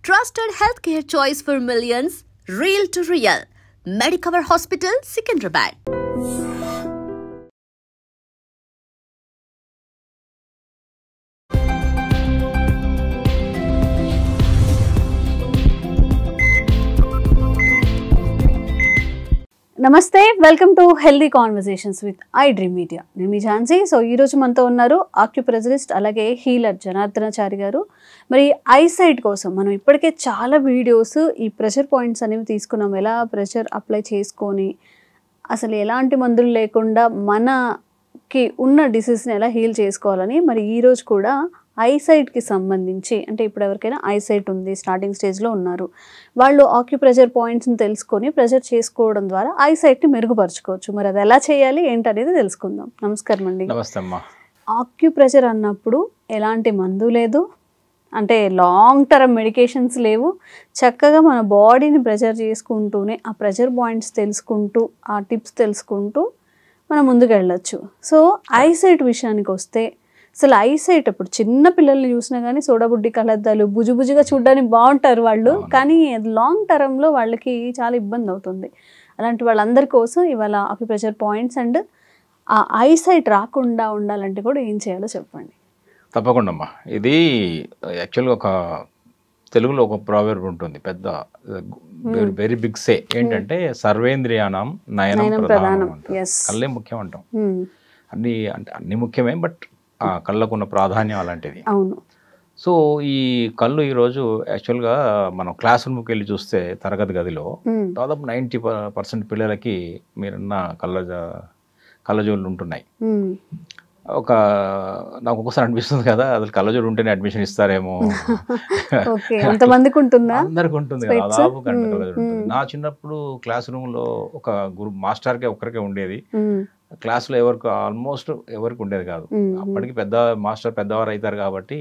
Trusted healthcare choice for millions, real to real. Medicover Hospital, Secunderabad. నమస్తే, welcome to healthy conversations with I dream media. నేను మీ Jhansi. So ఈరోజు మనతో ఉన్నారు ఆక్యుప్రెజరిస్ట్ అలాగే healer Janardhanachari గారు. మరి ఐసైట్ కోసం మనం ఇప్పటికే చాలా వీడియోస్ ఈ ప్రెషర్ పాయింట్స్ అనేవి తీసుకున్నాం. ఎలా ప్రెషర్ అప్లై చేసుకొని అసలు ఎలాంటి మందులు లేకుండా మనకి ఉన్న డిసీజ్ని ఎలా హీల్ చేసుకోవాలని. మరి ఈరోజు కూడా ఐసైట్కి సంబంధించి, అంటే ఇప్పుడు ఎవరికైనా ఐసైట్ ఉంది, స్టార్టింగ్ స్టేజ్లో ఉన్నారు, వాళ్ళు ఆక్యుప్రెషర్ పాయింట్స్ని తెలుసుకొని ప్రెషర్ చేసుకోవడం ద్వారా ఐసైట్ని మెరుగుపరచుకోవచ్చు. మరి అది ఎలా చేయాలి ఏంటనేది తెలుసుకుందాం. నమస్కారం అండి. నమస్తే అమ్మా. ఆక్యుప్రెషర్ అన్నప్పుడు ఎలాంటి మందు లేదు, అంటే లాంగ్ టర్మ్ మెడికేషన్స్ లేవు. చక్కగా మన బాడీని ప్రెషర్ చేసుకుంటూనే ఆ ప్రెషర్ పాయింట్స్ తెలుసుకుంటూ ఆ టిప్స్ తెలుసుకుంటూ మనం ముందుకు వెళ్ళొచ్చు. సో ఐసైట్ విషయానికి వస్తే, అసలు ఐసైట్ ఇప్పుడు చిన్న పిల్లల్ని చూసినా కానీ సోడాబుడ్డి కళ్ళద్దాలు బుజుబుజుగా చూడడానికి బాగుంటారు వాళ్ళు, కానీ లాంగ్ టర్మ్లో వాళ్ళకి చాలా ఇబ్బంది అవుతుంది. అలాంటి వాళ్ళందరి కోసం ఇవాళ ఆక్యుప్రెషర్ పాయింట్స్ అండ్ ఆ ఐసైట్ రాకుండా ఉండాలంటే కూడా ఏం చేయాలో చెప్పండి. తప్పకుండా అమ్మా. ఇది యాక్చువల్గా ఒక తెలుగులో ఒక ప్రావెర్బ్ ఉంటుంది, పెద్ద వెరీ బిగ్ సే, ఏంటంటే సర్వేంద్రియానం నయనం ప్రధానం అంటారు. కళ్ళే ముఖ్యం అంటాం. అన్ని ముఖ్యమే, బట్ కళ్ళకున్న ప్రాధాన్యం అలాంటిది. అవును. సో ఈ కళ్ళు ఈరోజు యాక్చువల్గా మనం క్లాస్ రూమ్కి వెళ్ళి చూస్తే తరగతి గదిలో దాదాపు 90% పిల్లలకి మీరున్న కళ్ళజోళ్ళు ఉంటున్నాయి. నాకు ఒకసారి అనిపిస్తుంది కదా, అసలు కళ్ళజోడు ఉంటేనే అడ్మిషన్ ఇస్తారేమో. అందరికి ఉంటుంది కదా, దాదాపు గంట కళ్ళజోడు ఉంటుంది. నా చిన్నప్పుడు క్లాస్ రూమ్లో ఒక మాస్టర్కే ఒక్కరికే ఉండేది. క్లాస్లో ఆల్మోస్ట్ ఎవరికి ఉండేది కాదు. అప్పటికి మాస్టర్ పెద్దవారు అవుతారు కాబట్టి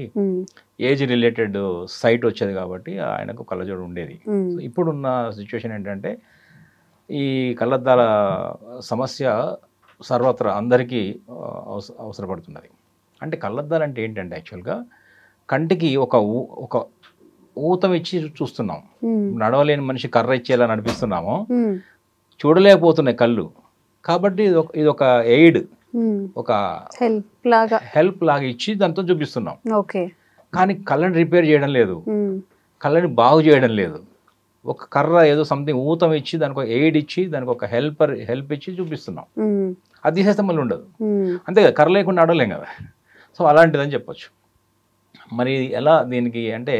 ఏజ్ రిలేటెడ్ సైట్ వచ్చేది కాబట్టి ఆయనకు కళ్ళజోడు ఉండేది. ఇప్పుడున్న సిచ్యువేషన్ ఏంటంటే ఈ కళ్ళద్దాల సమస్య సర్వత్రా అందరికీ అవసరపడుతున్నది. అంటే కళ్ళద్దాలు అంటే ఏంటంటే యాక్చువల్గా కంటికి ఒక ఊతం ఇచ్చి చూస్తున్నాం. నడవలేని మనిషి కర్ర ఇచ్చేలా నడిపిస్తున్నాము, చూడలేకపోతున్నాయి కళ్ళు. కాబట్టి ఇది ఒక ఎయిడ్, ఒక హెల్ప్ లాగా ఇచ్చి దాంతో చూపిస్తున్నాం. కానీ కళ్ళని రిపేర్ చేయడం లేదు, కళ్ళని బాగు చేయడం లేదు. ఒక కర్ర ఏదో సంథింగ్ ఊతం ఇచ్చి దానికి ఒక ఎయిడ్ ఇచ్చి దానికి ఒక హెల్ప్ ఇచ్చి చూపిస్తున్నాం. అది తీసేస్తే మళ్ళీ ఉండదు. అంతే కదా, కర్ర లేకుండా నడవలేం కదా. సో అలాంటిదని చెప్పొచ్చు. మరి ఎలా దీనికి అంటే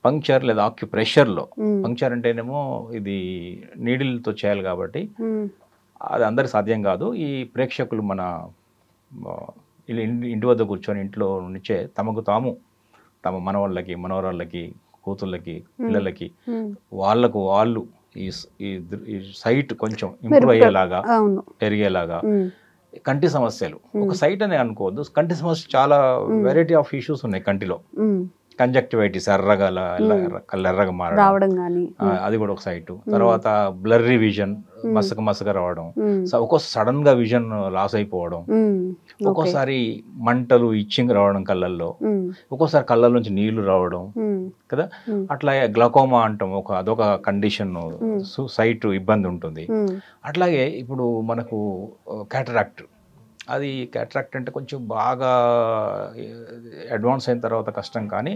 పంక్చర్ లేదా ఆక్యుప్రెషర్లో, పంక్చర్ అంటేనేమో ఇది నీడిల్తో చేయాలి కాబట్టి అది అందరికి సాధ్యం కాదు. ఈ ప్రేక్షకులు మన ఇంటి వద్ద కూర్చొని ఇంట్లో నుంచే తమకు తాము తమ మనవాళ్ళకి మనవరాళ్ళకి కూతుళ్ళకి పిల్లలకి వాళ్ళు ఈ సైట్ కొంచెం ఇంప్రూవ్ అయ్యేలాగా పెరిగేలాగా. కంటి సమస్యలు ఒక సైట్ అనే అనుకోవద్దు, కంటి సమస్య చాలా వెరైటీ ఆఫ్ ఇష్యూస్ ఉన్నాయి కంటిలో. కంజక్టివైటిస్, కళ్ళు ఎర్రగా మారడం, అది కూడా ఒక సైట్. తర్వాత బ్లర్రీ విజన్, మసక రావడం, సడన్ గా విజన్ లాస్ అయిపోవడం, ఒక్కోసారి మంటలు ఇచ్చింగ్ రావడం కళ్ళల్లో, ఒక్కోసారి కళ్ళ నుంచి నీళ్లు రావడం కదా. అట్లాగే గ్లకోమా అంటాం, అదొక కండిషన్, సైట్ ఇబ్బంది ఉంటుంది. అట్లాగే ఇప్పుడు మనకు క్యాటరాక్ట్, అది క్యాటరాక్ట్ అంటే కొంచెం బాగా అడ్వాన్స్ అయిన తర్వాత కష్టం, కానీ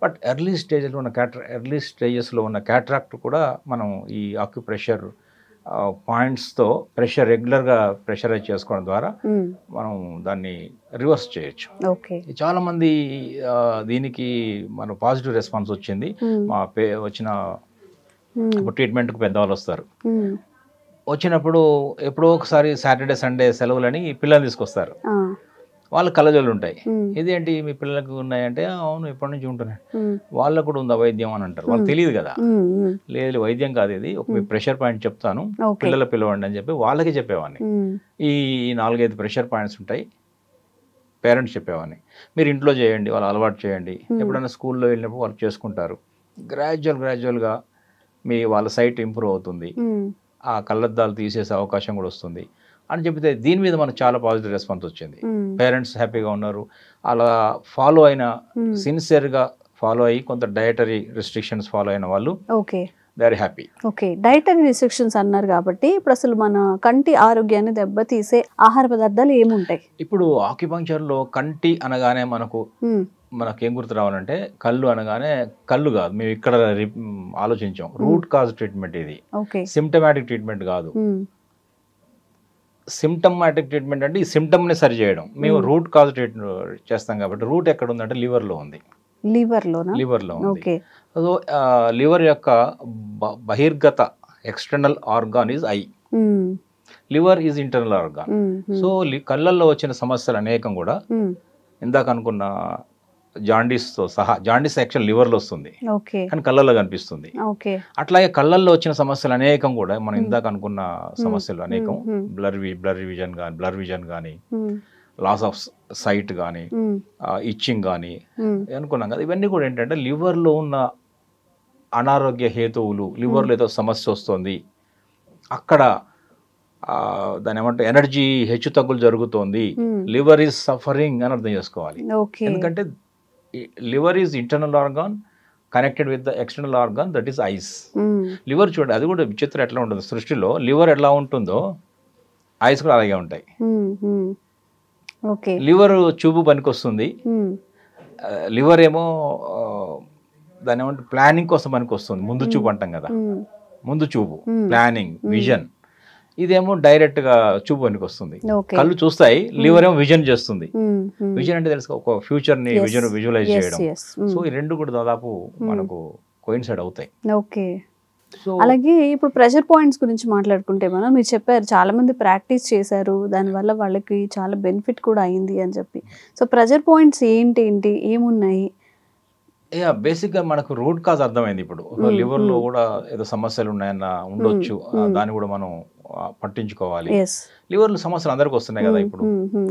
బట్ ఎర్లీ స్టేజెస్లో ఉన్న క్యాటరాక్ట్ కూడా మనం ఈ ఆక్యుప్రెషర్ పాయింట్స్తో రెగ్యులర్గా ప్రెషరైజ్ చేసుకోవడం ద్వారా మనం దాన్ని రివర్స్ చేయొచ్చు. చాలామంది దీనికి మన పాజిటివ్ రెస్పాన్స్ వచ్చింది. వచ్చిన ట్రీట్మెంట్కి పెద్దవాళ్ళు వస్తారు, వచ్చినప్పుడు ఎప్పుడో ఒకసారి సాటర్డే సండే సెలవులని పిల్లల్ని తీసుకొస్తారు. వాళ్ళ కళ్ళజోళ్ళు ఉంటాయి. ఇదేంటి మీ పిల్లలకు ఉన్నాయంటే, అవును ఎప్పటి నుంచి ఉంటున్నాయి, వాళ్ళకు కూడా ఉందా వైద్యం అని అంటారు. వాళ్ళకి తెలియదు కదా. లేదు, వైద్యం కాదు, ఇది ఒక ప్రెషర్ పాయింట్ చెప్తాను, పిల్లల పిలవండి అని చెప్పి వాళ్ళకి చెప్పేవాడిని. ఈ 4-5 ప్రెషర్ పాయింట్స్ ఉంటాయి, పేరెంట్స్ చెప్పేవాడిని. మీరు ఇంట్లో చేయండి, వాళ్ళు అలవాటు చేయండి. ఎప్పుడైనా స్కూల్లో వెళ్ళినప్పుడు వాళ్ళు చేసుకుంటారు. గ్రాడ్యువల్గా వాళ్ళ సైట్ ఇంప్రూవ్ అవుతుంది, ఆ కళ్ళద్దాలు తీసేసే అవకాశం కూడా వస్తుంది అని చెప్తే దీని మీద మనకు చాలా పాజిటివ్ రెస్పాన్స్ వచ్చింది. పేరెంట్స్ హ్యాపీగా ఉన్నారు. అలా సిన్సియర్గా ఫాలో అయ్యి కొంత డయటరీ రిస్ట్రిక్షన్స్ ఫాలో అయిన వాళ్ళు okay they are happy. Okay, dietary restrictions అన్నారు కాబట్టి ఇప్పుడు అసలు మన కంటి ఆరోగ్యాన్ని దెబ్బతీసే ఆహార పదార్థాలు ఏముంటాయి? ఇప్పుడు ఆక్యుపంక్చర్లో కంటి అనగానే మనకేం గుర్తు రావాలంటే కళ్ళు అనగానే కళ్ళు కాదు, మేము ఇక్కడ ఆలోచించాం. రూట్ కాజ్ ట్రీట్మెంట్ ఇది, సిమ్టమాటిక్ ట్రీట్మెంట్ కాదు. సిమ్టమాటిక్ ట్రీట్మెంట్ అంటే ఈ సిమ్టమ్ని సరి చేయడం. మేము రూట్ కాజ్ ట్రీట్మెంట్ చేస్తాం కాబట్టి రూట్ ఎక్కడ ఉందంటే లివర్లో ఉంది. లివర్లో ఉంది. సో లివర్ యొక్క బహిర్గత external organ is eye, liver is internal organ. So కళ్ళల్లో వచ్చిన సమస్యలు అనేకం కూడా ఇందాక అనుకున్న జాండీస్తో సహా, జాండీస్ యాక్చువల్ లివర్లో వస్తుంది కానీ కళ్ళల్లో కనిపిస్తుంది. అట్లాగే కళ్ళల్లో వచ్చిన సమస్యలు అనేకం కూడా మనం ఇందాక అనుకున్న సమస్యలు అనేకం, బ్లర్ విజన్ కానీ లాస్ ఆఫ్ సైట్ కానీ ఇచ్చింగ్ కానీ అనుకున్నాం కదా. ఇవన్నీ కూడా ఏంటంటే లివర్లో ఉన్న అనారోగ్య హేతువులు, లివర్లో ఏదో సమస్య వస్తుంది, అక్కడ దాని ఏమంటే ఎనర్జీ హెచ్చు తగ్గులు జరుగుతోంది, లివర్ ఈజ్ సఫరింగ్ అని అర్థం చేసుకోవాలి. ఎందుకంటే liver is internal organ connected with the external organ that is eyes. Liver చూడండి, అది కూడా విచిత్రం ఎట్లా ఉంటుంది సృష్టిలో. లివర్ ఎలా ఉంటుందో ఐస్ కూడా అలాగే ఉంటాయి. లివర్ చూపు పనికొస్తుంది, లివర్ ఏమో దాని ఏమంటే ప్లానింగ్ కోసం పనికొస్తుంది. ముందు చూపు అంటాం కదా, ముందు చూపు, ప్లానింగ్, విజన్. ఇదేమో డైరెక్ట్ గా చూపు పనికి వస్తుంది. కళ్ళు చూస్తాయి, లివర్ ఏమో విజన్ చేస్తుంది. విజన్ అంటే తెలుసు, ఒక ఫ్యూచర్ ని విజువలైజ్ చేయడం. సో ఈ రెండు కూడా దాదాపు మనకు కోయిన్సైడ్ అవుతాయి. ఓకే, అలాగే ఇప్పుడు ప్రెషర్ పాయింట్స్ గురించి మాట్లాడుకుంటే మీరు చెప్పారు చాలా మంది ప్రాక్టీస్ చేశారు, దానివల్ల వాళ్ళకి చాలా బెనిఫిట్ కూడా అయింది అని చెప్పి. సో ప్రెషర్ పాయింట్స్ ఏంటి ఏమున్నాయి? బేసిక్ గా మనకు రూట్ కాజ్ అర్థమైంది. ఇప్పుడు లివర్ లో కూడా ఏదో సమస్యలు ఉన్నాయన్న ఉండొచ్చు, దాన్ని కూడా మనం పట్టించుకోవాలి. లివర్ లో సమస్యలు అందరికి వస్తున్నాయి కదా. ఇప్పుడు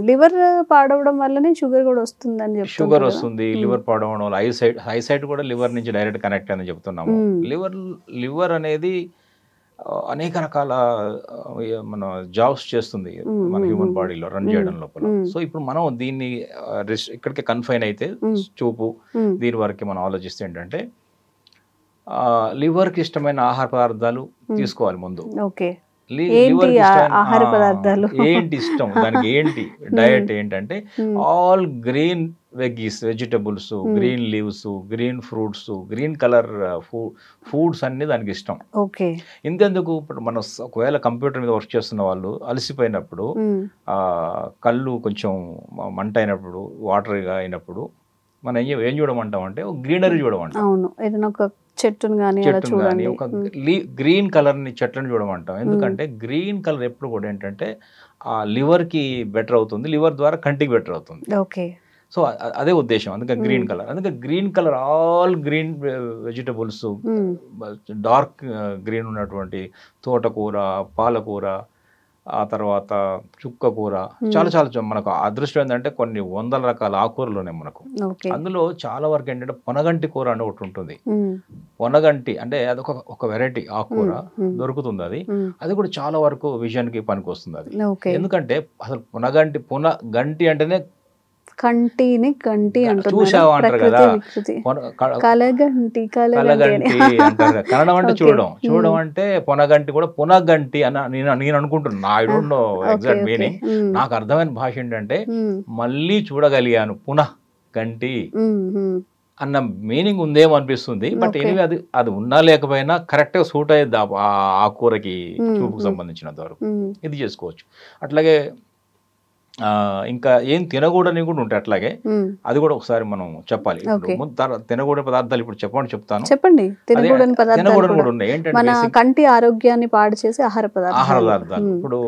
లివర్ పాడవడం వల్లనే షుగర్ కూడా వస్తుందని చెప్పి, షుగర్ వస్తుంది, లివర్ పాడవడం వల్ల ఐసైట్ కూడా లివర్ నుంచి డైరెక్ట్ కనెక్ట్ అని చెప్తున్నాము. లివర్ అనేది అనేక రకాల మన జాబ్స్ చేస్తుంది మన హ్యూమన్ బాడీలో రన్ చేయడం లోపల. సో ఇప్పుడు మనం దీన్ని ఇక్కడికి కన్ఫైన్ అయితే చూపు దీని వరకు మనం ఆలోచిస్తే ఏంటంటే లివర్కి ఇష్టమైన ఆహార పదార్థాలు తీసుకోవాలి ముందు. ఆహార పదార్థాలు ఏంటి ఇష్టం దానికి, ఏంటి డయట్ ఏంటంటే all green vegetables, green leaves, green fruits, green colour foods అన్ని దానికి ఇష్టం. ఇంతెందుకు, ఇప్పుడు మనం ఒకవేళ కంప్యూటర్ మీద వర్క్ చేస్తున్న వాళ్ళు అలసిపోయినప్పుడు, కళ్ళు కొంచెం మంట అయినప్పుడు, వాటర్గా అయినప్పుడు మనం ఏం చూడమంటాం అంటే గ్రీనరీ చూడమంటాం. చెట్టును కానీ ఒక గ్రీన్ కలర్ ని చెట్లను చూడమంటాం. ఎందుకంటే గ్రీన్ కలర్ ఎప్పుడు కూడా ఏంటంటే ఆ లివర్ కి బెటర్ అవుతుంది, లివర్ ద్వారా కంటికి బెటర్ అవుతుంది. సో అదే ఉద్దేశం, అందుకే గ్రీన్ కలర్. అందుకే green colour all green vegetables, dark green ఉన్నటువంటి తోటకూర, పాలకూర, ఆ తర్వాత చుక్క కూర, చాలా మనకు అదృష్టం ఏంటంటే కొన్ని వందల రకాల ఆకుకూరలు ఉన్నాయి మనకు. అందులో చాలా వరకు ఏంటంటే పొనగంటి కూర అని ఒకటి ఉంటుంది. పొనగంటి అంటే అదొక ఒక వెరైటీ ఆకుకూర దొరుకుతుంది. అది కూడా చాలా వరకు విజన్ కి పనికి వస్తుంది అది. ఎందుకంటే అసలు పొనగంటి అంటేనే కంటిని గంటి చూసావా అంటారు కదా, కలగంటి అంటారు. కన్నడం అంటే చూడడం అంటే పొనగంటి కూడా పునగంటి అని నేను అనుకుంటున్నాను. I don't know exact meaning. నాకు అర్థమైన భాష ఏంటంటే మళ్ళీ చూడగలిగాను, పునః గంటి అన్న మీనింగ్ ఉందేమో అనిపిస్తుంది. బట్ ఎనివే అది ఉన్నా లేకపోయినా కరెక్ట్ గా సూట్ అయ్యేది ఆ కూరకి, చూపుకు సంబంధించినంత వరకు ఇది చేసుకోవచ్చు. అట్లాగే ఇంకా ఏం తినకూడని కూడా ఉంటాయి. అట్లాగే అది కూడా ఒకసారి మనం చెప్పాలి. తినకూడని పదార్థాలు ఇప్పుడు చెప్పండి. తినకూడని కూడా ఉన్నాయి. ఏంటంటే కంటి ఆరోగ్యాన్ని పాడు చేసే ఆహార పదార్థాలు. ఇప్పుడు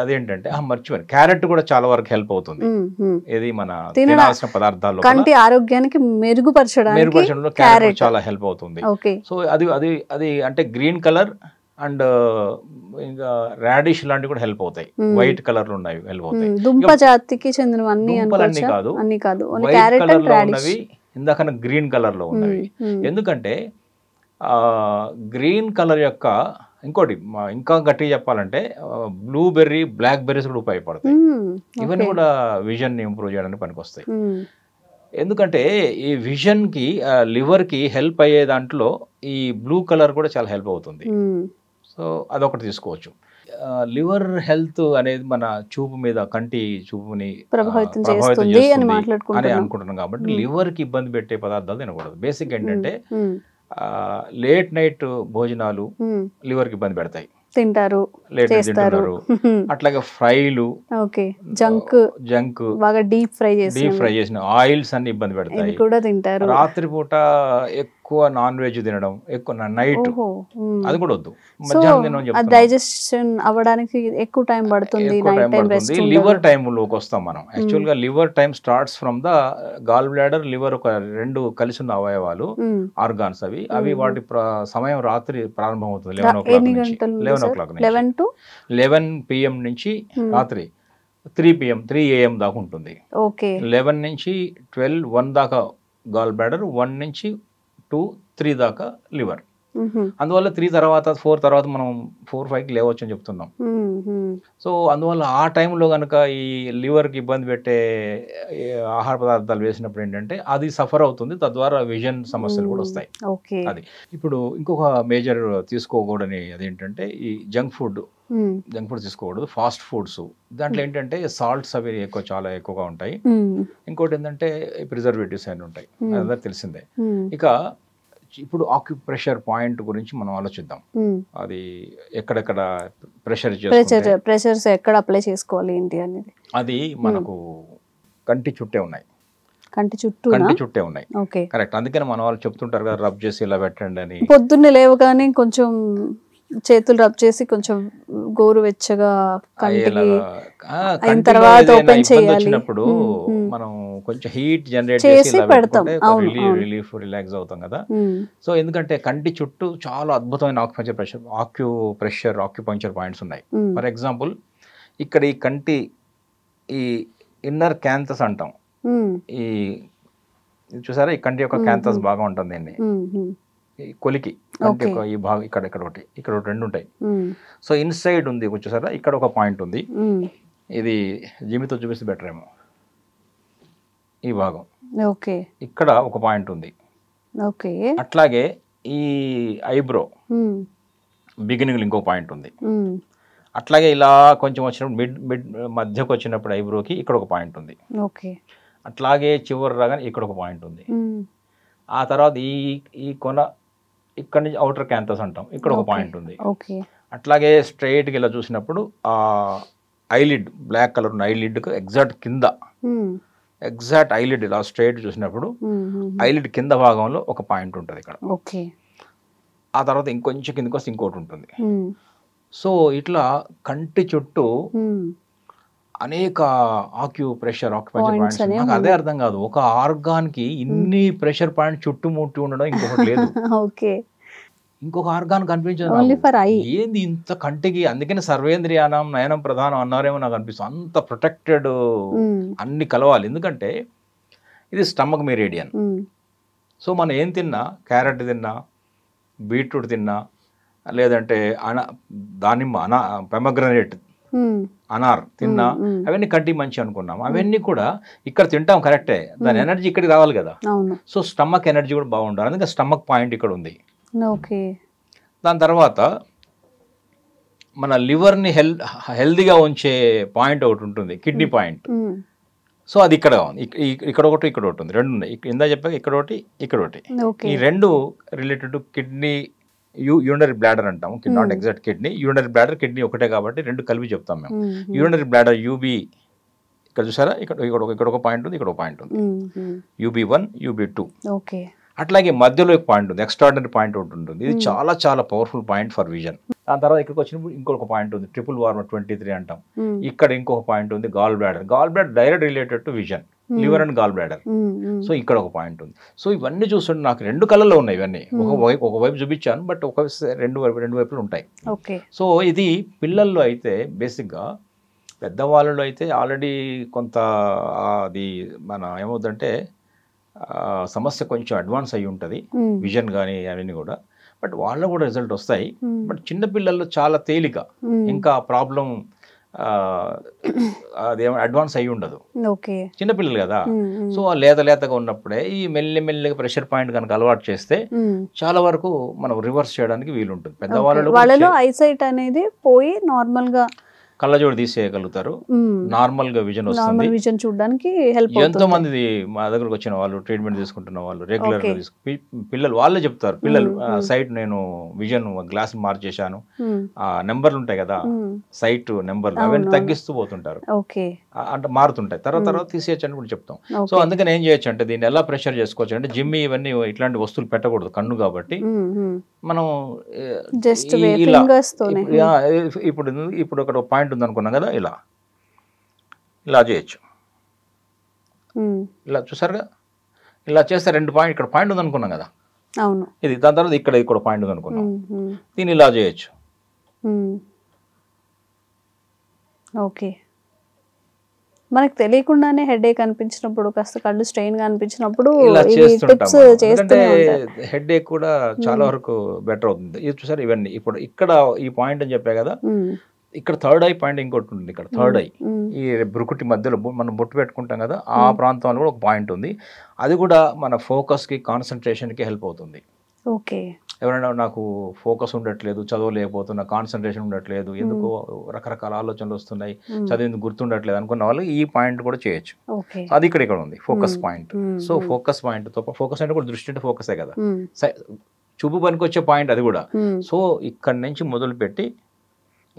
అదేంటంటే మర్చిపోయాను, క్యారెట్ కూడా చాలా వరకు హెల్ప్ అవుతుంది. ఇది మన తినాల్సిన పదార్థాలు కంటి ఆరోగ్యానికి మెరుగుపరచడంలో క్యారెట్ చాలా హెల్ప్ అవుతుంది. సో అది అంటే గ్రీన్ కలర్ అండ్ ఇంకా రాడిష్ లాంటివి కూడా హెల్ప్ అవుతాయి. వైట్ కలర్ లో ఉన్నవి హెల్ప్ అవుతాయి. దుంప జాతికి చెందినవన్నీ కాదు, వైట్ కలర్ లో ఉన్నవి, ఇందాక గ్రీన్ కలర్ లో ఉన్నవి. ఎందుకంటే గ్రీన్ కలర్ యొక్క ఇంకోటి ఇంకా గట్టిగా చెప్పాలంటే బ్లూబెర్రీ, బ్లాక్ బెర్రీస్ కూడా ఉపయోగపడతాయి. ఇవన్నీ కూడా విజన్ ని ఇంప్రూవ్ చేయడానికి పనికొస్తాయి. ఎందుకంటే ఈ విజన్కి లివర్కి హెల్ప్ అయ్యే దాంట్లో ఈ బ్లూ కలర్ కూడా చాలా హెల్ప్ అవుతుంది. సో అదొకటి తీసుకోవచ్చు. లివర్ హెల్త్ అనేది మన చూపు మీద కంటి చూపుని ప్రభావితం చేస్తుంది అని అని అనుకుంటున్నాం కాబట్టి లివర్కి ఇబ్బంది పెట్టే పదార్థాలు తినకూడదు. బేసిక్ ఏంటంటే లేట్ నైట్ భోజనాలు లివర్కి ఇబ్బంది పెడతాయి, తింటారు, లేట్ తింటున్నారు. అట్లాగే ఫ్రైలు, జంక్ బాగా డీప్ ఫ్రై చేసిన ఆయిల్స్ అన్ని ఇబ్బంది పెడతాయి కూడా తింటారు. రాత్రిపూట ఎక్కువ నాన్ వెజ్ తినడం, ఎక్కువ నైట్ అది కూడా వద్దు. మధ్యాహ్నం డైజెషన్ అవ్వడానికి ఎక్కువ టైం పడుతుంది. లివర్ టైంలోకి వస్తాం మనం. యాక్చువల్ గా liver time starts from the gall bladder. Liver ఒక రెండు కలిసి ఉన్న అవయవాలు, ఆర్గాన్స్ అవి వాటి సమయం రాత్రి ప్రారంభమవుతుంది 11 PM నుంచి రాత్రి 3 AM దాకా ఉంటుంది. 11 నుంచి 12, 1 దాకా గాల్ బ్లాడర్, 1 నుంచి 2, 3 దాకా లివర్. అందువల్ల 3 తర్వాత 4 తర్వాత మనం 4, 5కి లేవచ్చు అని చెప్తున్నాం. సో అందువల్ల ఆ టైంలో కనుక ఈ లివర్కి ఇబ్బంది పెట్టే ఆహార పదార్థాలు వేసినప్పుడు ఏంటంటే అది సఫర్ అవుతుంది, తద్వారా విజన్ సమస్యలు కూడా వస్తాయి. అది ఇప్పుడు ఇంకొక మేజర్ తీసుకోకూడని అదేంటంటే ఈ జంక్ ఫుడ్ తీసుకోకూడదు. ఫాస్ట్ ఫుడ్స్ దాంట్లో ఏంటంటే సాల్ట్స్ అవి చాలా ఎక్కువగా ఉంటాయి. ఇంకోటి ఏంటంటే ప్రిజర్వేటివ్స్ అని ఉంటాయి, అదంతా తెలిసిందే. ఇక ఇప్పుడు ఆక్యుప్రెషర్ పాయింట్ గురించి మనం ఆలోచిద్దాం. అది ఎక్కడెక్కడ ప్రెషర్స్ ఎక్కడ అప్లై చేసుకోవాలి ఏంటి అనేది. అది మనకు కంటి చుట్టే ఉన్నాయి. కంటి చుట్టే ఉన్నాయి, కరెక్ట్. అందుకని మన వాళ్ళు చెప్తుంటారు కదా, రబ్ చేసి ఇలా పెట్టండి అని. పొద్దున్నే లేవగానే కొంచెం చేతులు రబ్ చేసి కొంచెం గోరువెచ్చగా అయిన తర్వాత ఓపెన్ చేయాలి. మనం కొంచెం హీట్ జనరేట్ చేసి రిలాక్స్ అవుతాం కదా. సో ఎందుకంటే కంటి చుట్టూ చాలా అద్భుతమైన ఆక్యుపంక్చర్ పాయింట్స్ ఉన్నాయి. ఫర్ ఎగ్జాంపుల్ ఇక్కడ ఈ కంటి ఈ ఇన్నర్ క్యాంథస్ అంటాం. ఈ చూసారా, ఈ కంటి యొక్క క్యాంథస్ బాగా ఉంటుంది అండి. కొలికి అంటే ఈ భాగం ఇక్కడ ఒకటి రెండు ఉంటాయి. సో ఇన్సైడ్ ఉంది చూసారా, ఇక్కడ ఒక పాయింట్ ఉంది. ఇది జిమ్మితో చూపిస్తే బెటర్ ఏమో. ఈ భాగం ఇక్కడ ఒక పాయింట్ ఉంది. అట్లాగే ఈ ఐబ్రో బిగినింగ్ ఇంకో పాయింట్ ఉంది. అట్లాగే ఇలా కొంచెం వచ్చినప్పుడు మిడ్ మధ్యకు వచ్చినప్పుడు ఐబ్రోకి ఇక్కడ ఒక పాయింట్ ఉంది. అట్లాగే చివరి రాగానే ఇక్కడ ఒక పాయింట్ ఉంది. ఆ తర్వాత ఈ కొన ఇక్కడ నుంచి అవుటర్ క్యాంథస్ అంటాం, ఇక్కడ ఒక పాయింట్ ఉంది. అట్లాగే స్ట్రైట్గా ఇలా చూసినప్పుడు ఆ ఐలిడ్ బ్లాక్ కలర్ ఉన్న ఐలిడ్కు ఎగ్జాక్ట్ ఐలిడ్ ఇలా స్ట్రైట్ చూసినప్పుడు ఐలిడ్ కింద భాగంలో ఒక పాయింట్ ఉంటుంది ఇక్కడ. ఆ తర్వాత ఇంకొంచెం కిందకి వస్తే ఇంకోటి ఉంటుంది. సో ఇట్లా కంటి చుట్టూ అనేక ఆక్యుపంక్చర్ పాయింట్స్. నాకు అదే అర్థం కాదు, ఒక ఆర్గాన్ కి ఇన్ని ప్రెషర్ పాయింట్ చుట్టుముట్టి ఉండడం ఇంకొకటి లేదు. ఇంకొక ఆర్గాన్ కనిపించదు ఏంది ఇంత కంటికి. అందుకని సర్వేంద్రియానం నయనం ప్రధానం అన్నారేమో నాకు అనిపిస్తుంది. అంత ప్రొటెక్టెడ్ అన్ని కలవాలి. ఎందుకంటే ఇది స్టమక్ మెరిడియన్. సో మనం ఏం తిన్నా, క్యారెట్ తిన్నా, బీట్రూట్ తిన్నా, లేదంటే దానిమ్మ పెమగ్రనేట్ అనార్ తిన్నా, అవన్నీ కంటికి మంచి అనుకున్నాం. అవన్నీ కూడా ఇక్కడ తింటాం కరెక్టే, దాని ఎనర్జీ ఇక్కడికి రావాలి కదా. సో స్టమక్ ఎనర్జీ కూడా బాగుండాలి. అందుకే స్టమక్ పాయింట్ ఇక్కడ ఉంది. దాని తర్వాత మన లివర్ని హెల్దీగా ఉంచే పాయింట్ ఒకటి ఉంటుంది, కిడ్నీ పాయింట్. సో అది ఇక్కడ ఉంది, ఇక్కడ ఒకటి ఇక్కడ ఒకటి ఉంది, రెండు ఉన్నాయి. ఇందా చెప్పాక ఇక్కడ ఒకటి ఇక్కడ ఒకటి. ఈ రెండు related to kidney urinary bladder అంటాము. Not exact kidney, urinary bladder kidney ఒకటే కాబట్టి రెండు కలిపి చెప్తాం మేము. యూరినరీ బ్లాడర్ యూబీ ఇక్కడ చూసారా, ఇక్కడ ఒక పాయింట్ ఉంది, ఇక్కడ ఒక పాయింట్ ఉంది. UB1 UB2. అట్లాగే మధ్యలో ఒక పాయింట్ ఉంది, ఎక్స్ట్రాడినరీ పాయింట్ ఒకటి ఉంటుంది. ఇది చాలా చాలా పవర్ఫుల్ పాయింట్ ఫర్ విజన్. దాని తర్వాత ఇక్కడికి వచ్చినప్పుడు ఇంకొక పాయింట్ ఉంది, ట్రిపుల్ వార్మర్ 23 అంటాం. ఇక్కడ ఇంకొక పాయింట్ ఉంది, gall bladder. Gall bladder direct related to vision, liver and gall bladder. So ఇక్కడ ఒక పాయింట్ ఉంది. సో ఇవన్నీ చూస్తుంటే నాకు రెండు కళ్ళలో ఉన్నాయి ఇవన్నీ. ఒకవైపు చూపించాను, బట్ రెండు వైపులు ఉంటాయి. సో ఇది పిల్లల్లో అయితే బేసిక్గా, పెద్దవాళ్ళలో అయితే ఆల్రెడీ కొంత అది మన ఏమవుతుందంటే సమస్య కొంచెం అడ్వాన్స్ అయ్యి ఉంటుంది, విజన్ కానీ అవన్నీ కూడా. బట్ వాళ్ళకు కూడా రిజల్ట్ వస్తాయి. బట్ చిన్నపిల్లల్లో చాలా తేలిక, ఇంకా ప్రాబ్లం అదేమో అడ్వాన్స్ అయ్యి ఉండదు, ఓకే చిన్నపిల్లలు కదా. సో లేతగా ఉన్నప్పుడే ఈ మెల్లిగా ప్రెషర్ పాయింట్ కనుక అలవాటు చేస్తే చాలా వరకు మనం రివర్స్ చేయడానికి వీలుంటుంది. వాళ్ళలో ఐసైట్ అనేది పోయి నార్మల్ గా కళ్ళజోడు తీసేయగలుగుతారు, నార్మల్ గా విజన్ వస్తుంది. విజన్ చూడడానికి హెల్ప్ ఎంతో మంది మా దగ్గరకు వచ్చిన వాళ్ళు, ట్రీట్మెంట్ తీసుకుంటున్న వాళ్ళు, రెగ్యులర్ గా పిల్లలు వాళ్ళే చెప్తారు, పిల్లలు సైట్ నేను విజన్ గ్లాస్ మార్చేశాను, ఆ నెంబర్లు ఉంటాయి కదా సైట్ నెంబర్లు, అవన్నీ తగ్గిస్తూ పోతుంటారు, అంటే మారుతుంటాయి, తర్వాత తీసేయచ్చు అని కూడా చెప్తాం. సో అందుకని ఏం చేయొచ్చు అంటే దీన్ని ఎలా ప్రెషర్ చేసుకోవచ్చు అంటే జిమ్మి ఇవన్నీ ఇట్లాంటి వస్తువులు పెట్టకూడదు కన్ను కాబట్టి మనం ఇప్పుడు ఒక పాయింట్ ఉంది అనుకున్నాం కదా, ఇలా చేయొచ్చు, ఇలా చూసారుగా, ఇలా చేస్తే 2 పాయింట్ ఇక్కడ పాయింట్ ఉంది అనుకున్నాం కదా, అవును ఇది దాని తర్వాత ఇక్కడ పాయింట్ ఉంది అనుకున్నాం, దీన్ని ఇలా చేయొచ్చు. ఓకే, మనకు తెలియకుండానే హెడేక్ అనిపించినప్పుడు, కాస్త కళ్ళు స్ట్రెయిన్ గా అనిపించినప్పుడు హెడేక్ కూడా చాలా వరకు బెటర్ అవుతుంది. ఇది చూసారు ఇవన్నీ ఇప్పుడు ఇక్కడ ఈ పాయింట్ అని చెప్పా కదా, ఇక్కడ థర్డ్ ఐ పాయింట్ ఇంకోటి ఉంది, ఇక్కడ థర్డ్ ఐ ఈ బ్రుకుటి మధ్యలో మనం బొట్టు పెట్టుకుంటాం కదా ఆ ప్రాంతంలో కూడా ఒక పాయింట్ ఉంది, అది కూడా మన ఫోకస్ కి కాన్సన్ట్రేషన్ కి హెల్ప్ అవుతుంది. ఓకే, ఎవరైనా నాకు ఫోకస్ ఉండట్లేదు, చదవలేకపోతున్నా, కాన్సన్ట్రేషన్ ఉండట్లేదు, ఎందుకో రకరకాల ఆలోచనలు వస్తున్నాయి, చదివింది గుర్తుండట్లేదు అనుకున్న వాళ్ళు ఈ పాయింట్ కూడా చేయొచ్చు. అది ఇక్కడ ఉంది focus point. So focus point తో ఫోకస్ అంటే కూడా దృష్టి అంటే ఫోకసే కదా, చూపు పనికి వచ్చే పాయింట్ అది కూడా. సో ఇక్కడ నుంచి మొదలు పెట్టి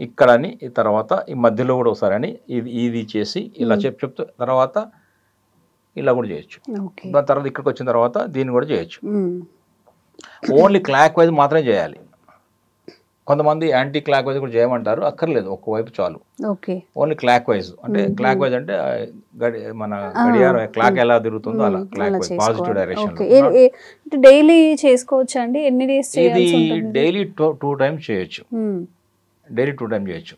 ఇక్కడని, తర్వాత ఈ మధ్యలో కూడా ఒకసారి అని ఇది చేసి ఇలా చెప్తూ తర్వాత ఇలా కూడా చేయొచ్చు. దాని తర్వాత ఇక్కడికి వచ్చిన తర్వాత దీన్ని కూడా చేయొచ్చు. ఓన్లీ క్లాక్ వైజ్ మాత్రమే చేయాలి. కొంతమంది యాంటీ క్లాక్ వైజ్ కూడా చేయమంటారు, అక్కర్లేదు, ఒక్కవైపు చాలు. ఓన్లీ క్లాక్ వైజ్ అంటే క్లాక్ వైజ్ అంటే మన గడియారం క్లాక్ ఎలా తిరుగుతుందో అలా clock wise positive direction. Daily చేసుకోవచ్చు అండి, ఎన్ని డేస్? ఇది డైలీ 2 టైమ్స్ చేయొచ్చు, డైలీ 2 టైమ్స్ చేయొచ్చు.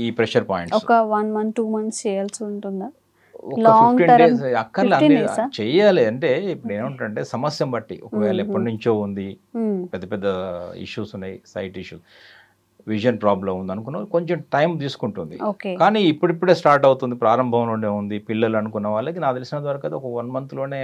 ఈ ప్రెషర్ పాయింట్స్ ఒక 1 month 2 months చేయాల్సి ఉంటుందా? ఒక 15 days అక్కర్లే, అన్ని చెయ్యాలి. అంటే ఇప్పుడు ఏమంటే సమస్య బట్టి, ఒకవేళ ఎప్పటి నుంచో ఉంది, పెద్ద ఇష్యూస్ ఉన్నాయి, సైట్ ఇష్యూస్, విజన్ ప్రాబ్లం ఉంది అనుకున్న కొంచెం టైం తీసుకుంటుంది. కానీ ఇప్పుడిప్పుడే స్టార్ట్ అవుతుంది, ప్రారంభంలోనే ఉంది. పిల్లలు అనుకున్న వాళ్ళకి నాకు తెలిసినంత వరకు అయితే ఒక 1 month లోనే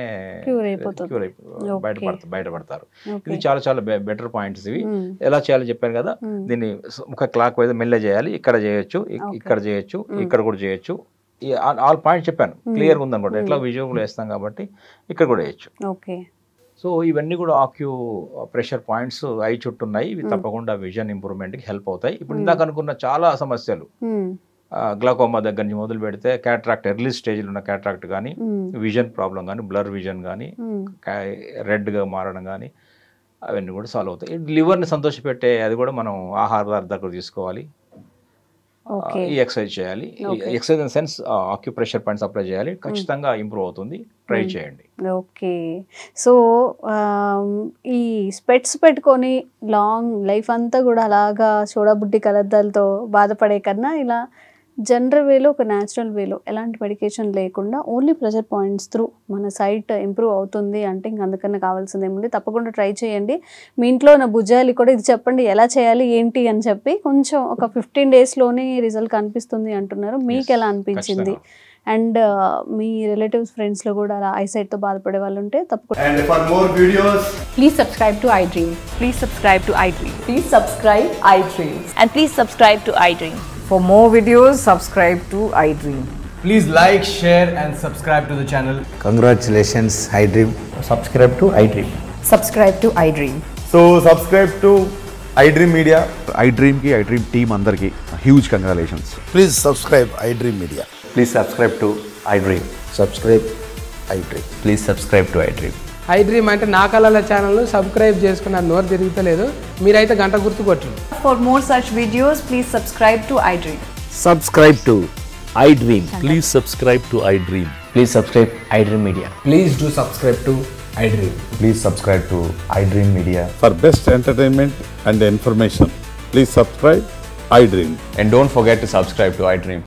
బయటపడతారు. ఇది చాలా బెటర్ పాయింట్స్ ఇవి. ఎలా చేయాలో చెప్పాను కదా, దీన్ని ఒక క్లాక్ వైజ్ మెల్ల చేయాలి. ఇక్కడ చేయొచ్చు, ఇక్కడ చేయొచ్చు, ఇక్కడ కూడా చేయొచ్చు. ఆల్ పాయింట్స్ చెప్పాను, క్లియర్గా ఉందనుకోండి. ఎట్లా విజువల్ వేస్తాం కాబట్టి ఇక్కడ కూడా వేయచ్చు. సో ఇవన్నీ కూడా ఆక్యూ ప్రెషర్ పాయింట్స్ ఐ చుట్టూ ఉన్నాయి. ఇవి తప్పకుండా విజన్ ఇంప్రూవ్మెంట్కి హెల్ప్ అవుతాయి. ఇప్పుడు ఇందాక అనుకున్న చాలా సమస్యలు, గ్లాకోమా దగ్గర నుంచి మొదలు పెడితే క్యాట్రాక్ట్, ఎర్లీ స్టేజ్లో ఉన్న క్యాట్రాక్ట్ కానీ, విజన్ ప్రాబ్లం కానీ, బ్లర్ విజన్ కానీ, రెడ్గా మారడం కానీ, అవన్నీ కూడా సాల్వ్ అవుతాయి. లివర్ని సంతోషపెట్టే అది కూడా మనం ఆహార పదార్థాలు తీసుకోవాలి, ఈ ఎక్సర్సైజ్ చేయాలి. Exercise in sense acupressure points apply చేయాలి, ఖచ్చితంగా ఇంప్రూవ్ అవుతుంది. ట్రై చేయండి. ఓకే, సో ఈ స్పెట్స్ పెట్టుకొని లాంగ్ లైఫ్ అంతా కూడా అలాగా చూడబుడ్డి కలద్దాలతో బాధపడే కన్నా ఇలా జనరల్ వేలో, ఒక న్యాచురల్ వేలో, ఎలాంటి మెడికేషన్ లేకుండా ఓన్లీ ప్రెషర్ పాయింట్స్ త్రూ మన సైట్ ఇంప్రూవ్ అవుతుంది అంటే ఇంక అందుకన్నా కావాల్సింది ఏముంది. తప్పకుండా ట్రై చేయండి. మీ ఇంట్లో ఉన్న భుజాలు కూడా ఇది చెప్పండి ఎలా చేయాలి ఏంటి అని చెప్పి, కొంచెం ఒక 15 daysలోనే రిజల్ట్ కనిపిస్తుంది అంటున్నారు. మీకు ఎలా అనిపించింది? అండ్ మీ రిలేటివ్స్, ఫ్రెండ్స్లో కూడా అలా ఐసైట్తో బాధపడే వాళ్ళు ఉంటే తప్పకుండా. And for more videos, please subscribe to iDream. Please subscribe to iDream. Please subscribe iDream. And please subscribe to iDream. For more videos, subscribe to iDream. please like, share and subscribe to the channel. Congratulations, iDream. Subscribe to iDream. Subscribe to iDream. So subscribe to iDream Media. iDream team andarki huge congratulations. Please subscribe iDream Media. Please subscribe to iDream. Subscribe iDream. Please subscribe to iDream. iDream అంటే నా కళల ఛానల్ను subscribe చేసుకున్న నోరు తిరుగుతలేదు, మీరైతే గంట గుర్తు కొట్టండి. For more such videos, please subscribe to iDream. Subscribe to iDream. Please subscribe to iDream. Please subscribe iDream Media. Please do subscribe to iDream. Please subscribe to iDream Media. For best entertainment and information, please subscribe iDream. And don't forget to subscribe to iDream.